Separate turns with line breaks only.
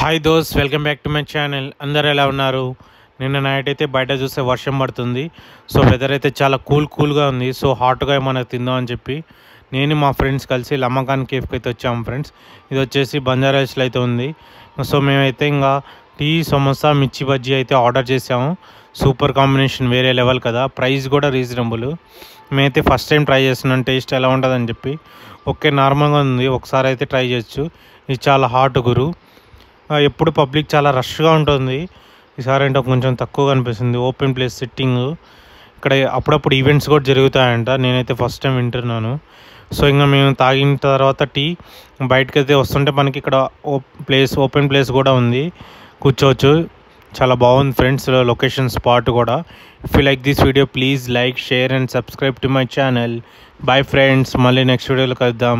Hi those, welcome back to my channel. అందరు ఎలా ఉన్నారు? నిన్న నైట్ అయితే బయట చూస్తే వర్షం పడుతుంది. సో వెదర్ అయితే చాలా కూల్గా ఉంది. సో హాట్గా ఏమైనా తిందాం అని చెప్పి నేను మా ఫ్రెండ్స్ కలిసి లమ్మకాన్ కేఫ్కి అయితే వచ్చాము ఫ్రెండ్స్. ఇది వచ్చేసి బంజారాస్లో అయితే ఉంది. సో మేమైతే ఇంకా టీ, సమోసా, మిర్చి బజ్జీ అయితే ఆర్డర్ చేసాము. సూపర్ కాంబినేషన్, వేరే లెవెల్ కదా. ప్రైస్ కూడా రీజనబుల్. మేమైతే ఫస్ట్ టైం ట్రై చేస్తున్నాం టేస్ట్ ఎలా ఉంటుందని చెప్పి. ఓకే, నార్మల్గా ఉంది, ఒకసారి అయితే ట్రై చేయొచ్చు. ఇది చాలా హాట్ గురు. ఎప్పుడు పబ్లిక్ చాలా రష్గా ఉంటుంది. ఈసారి అంటే కొంచెం తక్కువ కనిపిస్తుంది. Open place sitting. ఇక్కడ అప్పుడప్పుడు ఈవెంట్స్ కూడా జరుగుతాయంట. నేనైతే ఫస్ట్ టైం వింటున్నాను. సో ఇంకా మేము తాగిన తర్వాత టీ బయటకు అయితే వస్తుంటే మనకి ఇక్కడ ఓపెన్ ప్లేస్ కూడా ఉంది, కూర్చోవచ్చు. చాలా బాగుంది ఫ్రెండ్స్ లొకేషన్, స్పాట్ కూడా. If you like this video please like, share and subscribe to my channel. Bye friends, మళ్ళీ నెక్స్ట్ వీడియోలో కలుద్దాం.